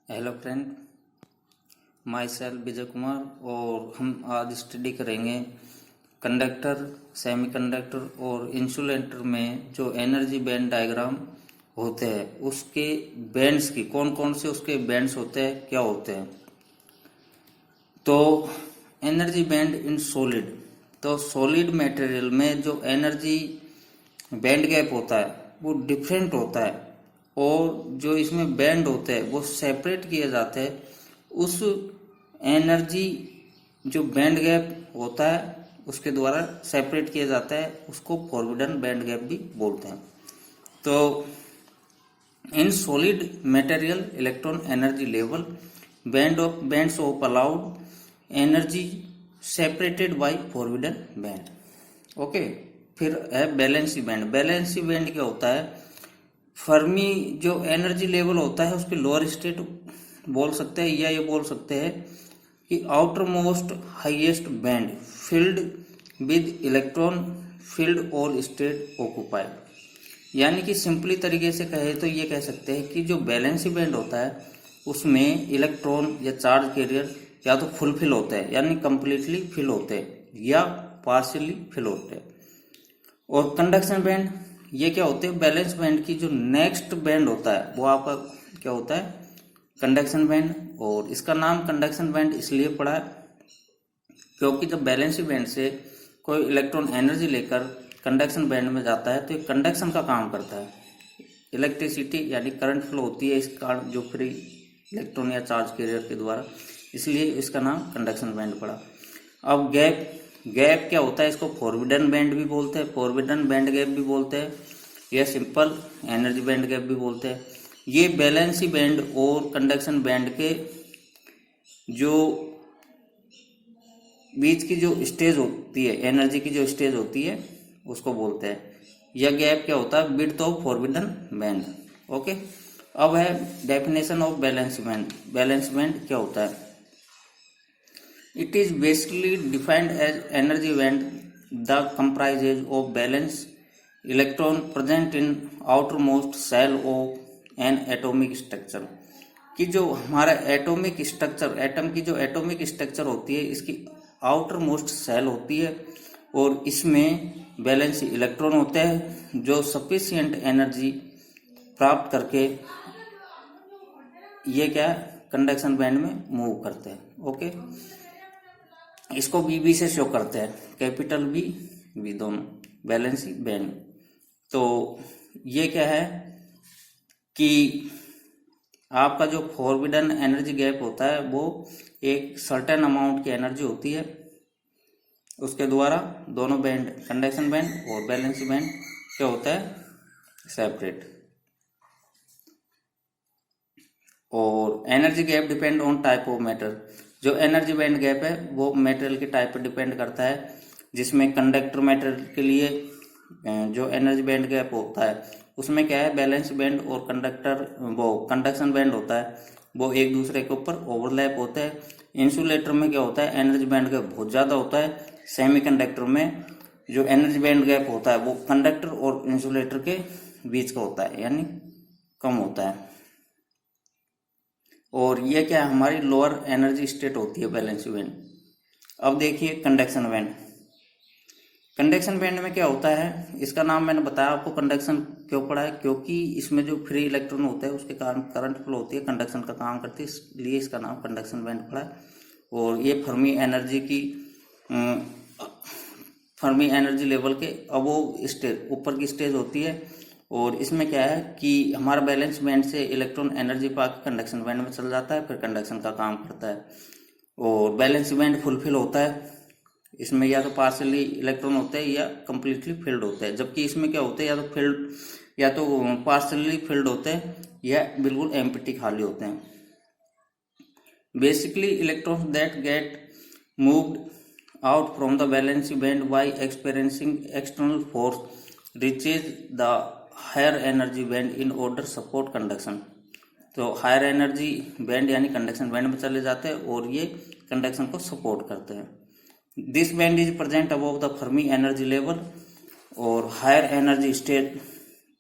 Hello friend, my self Vijay Kumar. और हम आज स्टडी करेंगे कंडक्टर, सेमीकंडक्टर और इंसुलेटर में जो एनर्जी बैंड डायग्राम होते हैं उसके बैंड्स की, कौन कौन से उसके बैंड्स होते हैं, क्या होते हैं। तो एनर्जी बैंड इन सॉलिड, तो सॉलिड मटेरियल में जो एनर्जी बैंड गैप होता है वो डिफरेंट होता है, और जो इसमें बैंड होते हैं वो सेपरेट किए जाते हैं। उस एनर्जी जो बैंड गैप होता है उसके द्वारा सेपरेट किया जाता है, उसको फॉरबिडन बैंड गैप भी बोलते हैं। तो in solid material electron energy level bands of allowed energy separated by forbidden band. Okay, फिर है बैलेंसी बैंड। बैलेंसी बैंड क्या होता है? फर्मी जो एनर्जी लेवल होता है उसके लोअर स्टेट बोल सकते हैं, या ये बोल सकते हैं कि outer most highest band field with electron filled all state occupied. यानी कि सिंपली तरीके से कहे तो ये कह सकते हैं कि जो बैलेंसी बैंड होता है उसमें इलेक्ट्रॉन या चार्ज कैरियर या तो फुल फिल होते हैं, यानी कंप्लीटली फिल होते हैं, या पार्शियली फिल होते हैं। और कंडक्शन बैंड ये क्या होते हैं? बैलेंस बैंड की जो नेक्स्ट बैंड होता है वो आपका क्या होता है? Conduction band. और इसका नाम कंडक्शन बैंड इसलिए पड़ा है क्योंकि जब बैलेंसी बैंड से कोई इलेक्ट्रॉन एनर्जी लेकर कंडक्शन बैंड में जाता है तो ये कंडक्शन का काम करता है। इलेक्ट्रिसिटी यानी करंट फ्लो होती है इस कारण, जो फ्री इलेक्ट्रॉन या चार्ज कैरियर के द्वारा, इसलिए इसका नाम कंडक्शन बैंड पड़ा। अब गैप क्या होता है? इसको फॉरबिडन बैंड भी बोलते हैं, फॉरबिडन बैंड गैप भी बोलते हैं, या सिंपल एनर्जी बैंड गैप भी बोलते हैं। ये बैलेंसी बैंड और कंडक्शन बैंड के जो बीच की जो स्टेज होती है, एनर्जी की जो स्टेज होती है उसको बोलते हैं। यह गैप क्या होता है? Width of forbidden band. Okay, अब है definition of balance band. Balance band क्या होता है? It is basically defined as energy band that comprises of valence electron present in outermost shell of an atomic structure। कि जो हमारा atomic structure, atom की जो एटॉमिक स्ट्रक्चर होती है इसकी आउटर मोस्ट सेल होती है, और इसमें वैलेंसी इलेक्ट्रॉन होते हैं जो सफिशिएंट एनर्जी प्राप्त करके ये क्या कंडक्शन बैंड में मूव करते हैं। ओके, इसको बी से शो करते हैं, कैपिटल बी दोनों, बैलेंसी बैंड। तो ये क्या है कि आपका जो फॉरबिडन एनर्जी गैप होता है वो एक सर्टेन अमाउंट की एनर्जी होती है, उसके द्वारा दोनों बैंड, कंडक्शन बैंड और बैलेंसी बैंड क्या होता है? सेपरेट। और energy gap depend on type of matter. जो एनर्जी बैंड गैप है वो मेटेरियल के टाइप पर डिपेंड करता है, जिसमें कंडक्टर मेटेरियल के लिए जो एनर्जी बैंड गैप होता है उसमें क्या है? बैलेंस बैंड और कंडक्शन बैंड होता है, वो एक दूसरे के ऊपर ओवरलैप होते हैं। इंसुलेटर में क्या होता है? एनर्जी बैंड गैप बहुत ज़्यादा होता है। सेमीकंडक्टर में जो एनर्जी बैंड गैप होता है वो कंडक्टर और इंसुलेटर के बीच का होता है, यानी कम होता है। और ये क्या है? हमारी लोअर एनर्जी स्टेट होती है बैलेंस बैंड। अब देखिए कंडक्शन बैंड। कंडक्शन बैंड में क्या होता है? इसका नाम मैंने बताया आपको, कंडक्शन क्यों पड़ा है? क्योंकि इसमें जो फ्री इलेक्ट्रॉन होता है उसके कारण करंट फ्लो होती है, कंडक्शन का काम करती है, इसलिए इसका नाम कंडक्शन बैंड पड़ा है। और ये फर्मी एनर्जी लेवल के अबोव स्टेज, ऊपर की स्टेज होती है। और इसमें क्या है कि हमारा बैलेंस बैंड से इलेक्ट्रॉन एनर्जी पाकर कंडक्शन बैंड में चल जाता है, फिर कंडक्शन का काम करता है। और बैलेंस बैंड फुलफिल होता है, इसमें या तो पार्शियली इलेक्ट्रॉन होते हैं या कंप्लीटली फिल्ड होते हैं। जबकि इसमें क्या होते हैं? या तो फिल्ड, या तो पार्शियली फिल्ड होते हैं, या बिल्कुल एम्प्टी खाली होते हैं। Basically electrons that get moved out from the valency band by experiencing external force reaches the higher energy band in order support conduction. तो हायर एनर्जी बैंड यानी कंडक्शन बैंड में चले जाते हैं और ये कंडक्शन को सपोर्ट करते हैं। This band is present above the Fermi energy level, और हायर एनर्जी स्टेट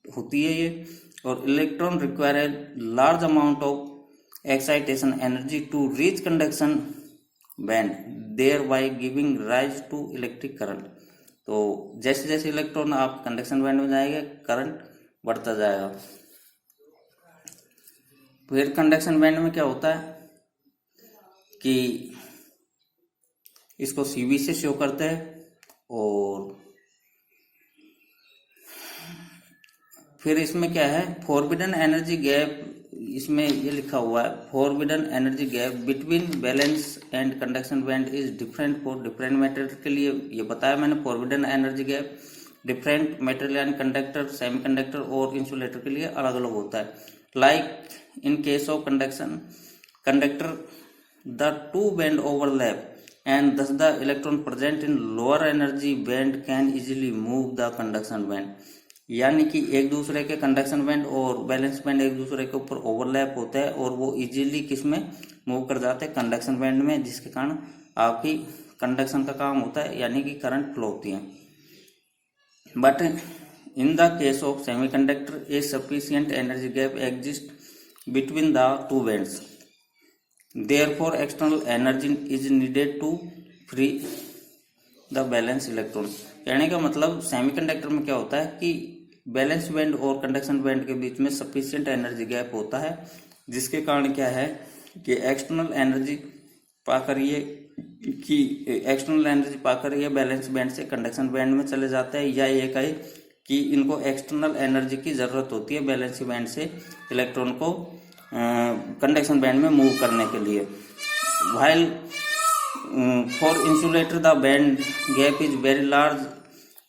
होती है ये। और electron require a large amount of excitation energy to reach conduction band, thereby giving rise to electric current। तो जैसे जैसे इलेक्ट्रॉन आप conduction band में जाएंगे करंट बढ़ता जाएगा। फिर कंडक्शन बैंड में क्या होता है कि इसको सीबी से शो करते हैं और फिर इसमें क्या है फॉरबिडन एनर्जी गैप, इसमें ये लिखा हुआ है forbidden energy gap between balance and conduction band is different for different material के लिए। ये बताया मैंने forbidden energy gap different material यानी कंडक्टर, सेमीकंडक्टर और इंसुलेटर के लिए अलग अलग होता है। Like in case of conduction conductor the two band overlap and thus the electron present in lower energy band can easily move the conduction band। यानी कि एक दूसरे के कंडक्शन बैंड और बैलेंस बैंड एक दूसरे के ऊपर ओवरलैप होता है और वो इजीली किस में मूव कर जाते हैं कंडक्शन बैंड में, जिसके कारण आपकी कंडक्शन का काम होता है यानी कि करंट फ्लो होती है। But in the case of semiconductor A sufficient energy gap exist between the two bands, therefore external energy is needed to free the balance electron। कहने का मतलब सेमीकंडक्टर में क्या होता है कि बैलेंस बैंड और कंडक्शन बैंड के बीच में सफिशिएंट एनर्जी गैप होता है, जिसके कारण क्या है कि एक्सटर्नल एनर्जी पाकर ये बैलेंस बैंड से कंडक्शन बैंड में चले जाते हैं, या ये कहे कि इनको एक्सटर्नल एनर्जी की जरूरत होती है बैलेंस बैंड से इलेक्ट्रॉन को कंडक्शन बैंड में मूव करने के लिए। While for insulator the band gap is very large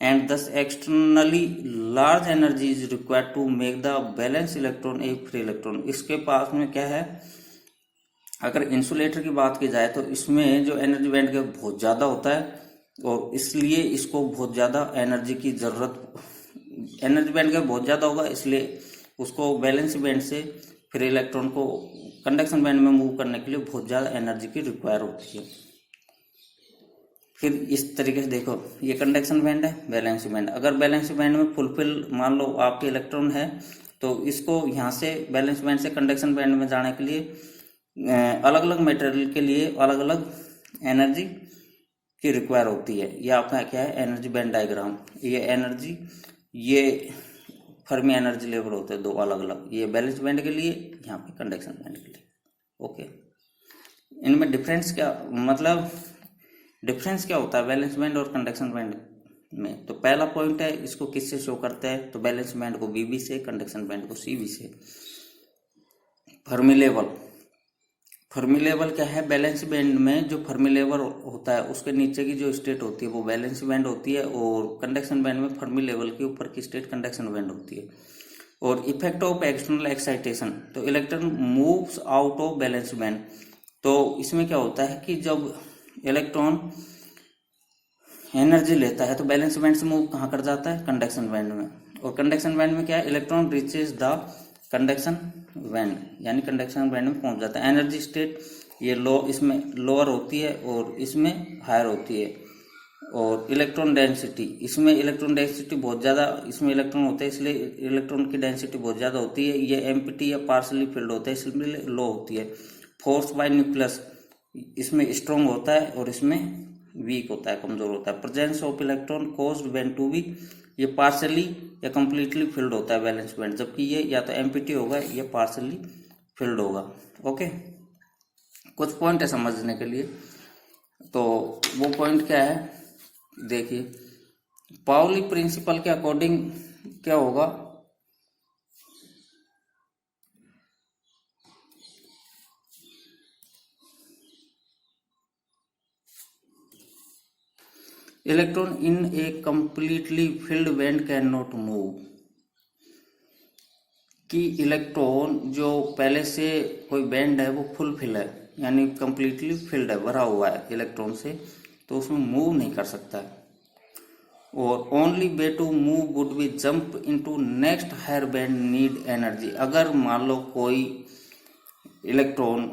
and thus externally large energy is required to make the valence electron a free electron. इसके पास में क्या है, अगर इंसुलेटर की बात की जाए तो इसमें जो एनर्जी बैंड गैप बहुत ज़्यादा होता है और इसलिए इसको बहुत ज़्यादा एनर्जी की ज़रूरत, एनर्जी बैंड गैप बहुत ज़्यादा होगा इसलिए उसको बैलेंस बैंड से फिर इलेक्ट्रॉन को कंडक्शन बैंड में मूव करने के लिए बहुत ज़्यादा एनर्जी की रिक्वायर होती है। फिर इस तरीके से देखो ये कंडक्शन बैंड है, बैलेंस बैंड, अगर बैलेंस बैंड में फुलफिल मान लो आपके इलेक्ट्रॉन है तो इसको यहाँ से बैलेंस बैंड से कंडक्शन बैंड में जाने के लिए अलग अलग मटेरियल के लिए अलग अलग एनर्जी की रिक्वायर होती है। ये आपका क्या है एनर्जी बैंड डायग्राम, ये एनर्जी ये फर्मी एनर्जी लेवल होते हैं दो अलग अलग, ये बैलेंस बैंड के लिए, यहाँ पे कंडक्शन बैंड के लिए। ओके, इनमें डिफरेंस क्या, मतलब डिफरेंस क्या होता है बैलेंस बैंड और कंडक्शन बैंड में। तो पहला पॉइंट है इसको किससे शो करते हैं, तो बैलेंस बैंड को बीबी से, कंडक्शन बैंड को सीबी से। फर्मी लेवल, फर्मी लेवल क्या है, बैलेंस बैंड में जो फर्मी लेवल होता है उसके नीचे की जो स्टेट होती है वो बैलेंस बैंड होती है और कंडक्शन बैंड में फर्मी लेवल के ऊपर की स्टेट कंडक्शन बैंड होती है। और इफेक्ट ऑफ एक्सटर्नल एक्साइटेशन, तो electron moves out of balance band. तो इसमें क्या होता है कि जब इलेक्ट्रॉन एनर्जी लेता है तो बैलेंस बैंड से मूव कहाँ कर जाता है, कंडक्शन बैंड में। और कंडक्शन बैंड में क्या है, electron reaches the conduction band, यानी कंडक्शन बैंड में पहुंच जाता है। एनर्जी स्टेट ये लो, इसमें लोअर होती है और इसमें हायर होती है। और इलेक्ट्रॉन डेंसिटी, इसमें इलेक्ट्रॉन डेंसिटी बहुत ज़्यादा, इसमें इलेक्ट्रॉन होते हैं इसलिए इलेक्ट्रॉन की डेंसिटी बहुत ज़्यादा होती है। ये एम्प्टी या पार्शली फिल्ड होता है इसलिए लो होती है। फोर्स बाय न्यूक्लियस, इसमें स्ट्रॉन्ग होता है और इसमें वीक होता है, कमजोर होता है। Presence of electron caused band to be, ये पार्शली या कंप्लीटली फिल्ड होता है बैलेंस बैंड, जबकि ये या तो एम्प्टी होगा या पार्शली फिल्ड होगा। ओके, कुछ पॉइंट है समझने के लिए, तो वो पॉइंट क्या है देखिए। पाउली प्रिंसिपल के अकॉर्डिंग क्या होगा, electron in A completely filled band can not move, कि इलेक्ट्रॉन जो पहले से कोई बैंड है वो फुल फिल है यानी कंप्लीटली फिल्ड है, भरा हुआ है इलेक्ट्रॉन से, तो उसमें मूव नहीं कर सकता है। और only way to move would be jump into next higher band need energy. अगर मान लो कोई इलेक्ट्रॉन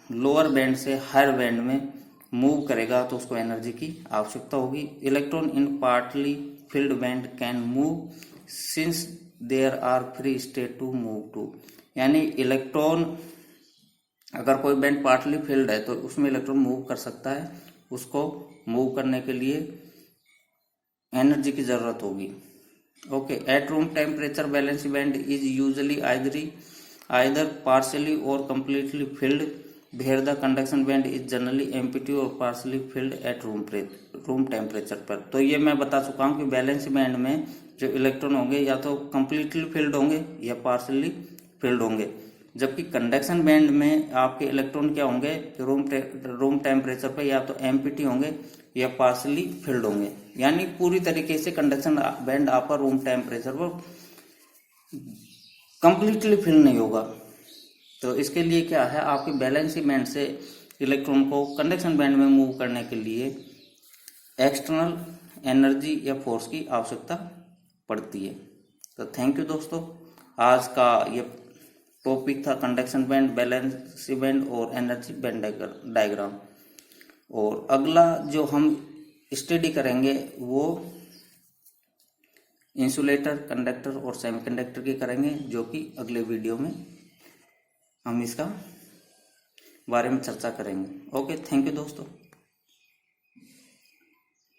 लोअर बैंड से हायर बैंड में मूव करेगा तो उसको एनर्जी की आवश्यकता होगी। Electron in partly filled band can move since there are free state to move to, यानी इलेक्ट्रॉन अगर कोई बैंड पार्टली फिल्ड है तो उसमें इलेक्ट्रॉन मूव कर सकता है, उसको मूव करने के लिए एनर्जी की जरूरत होगी। Okay, at room temperature valency band is usually either partially और completely filled, where the conduction band is generally empty और partially filled at room temperature पर। तो ये मैं बता चुका हूँ कि वैलेंसी बैंड में जो इलेक्ट्रॉन होंगे या तो कंप्लीटली फिल्ड होंगे या पार्शियली फिल्ड होंगे, जबकि कंडक्शन बैंड में आपके इलेक्ट्रॉन क्या होंगे रूम टेम्परेचर पर या तो एम्प्टी होंगे या पार्शियली फिल्ड होंगे, यानी पूरी तरीके से कंडक्शन बैंड आपका रूम टेम्परेचर पर कंप्लीटली फिल नहीं होगा। तो इसके लिए क्या है, आपके वैलेंसी बैंड से इलेक्ट्रॉन को कंडक्शन बैंड में मूव करने के लिए एक्सटर्नल एनर्जी या फोर्स की आवश्यकता पड़ती है। तो थैंक यू दोस्तों, आज का ये टॉपिक था कंडक्शन बैंड, वैलेंसी बैंड और एनर्जी बैंड डायग्राम। और अगला जो हम स्टडी करेंगे वो इंसुलेटर, कंडक्टर और सेमीकंडक्टर की करेंगे, जो कि अगले वीडियो में हम इसका बारे में चर्चा करेंगे। ओके, थैंक यू दोस्तों।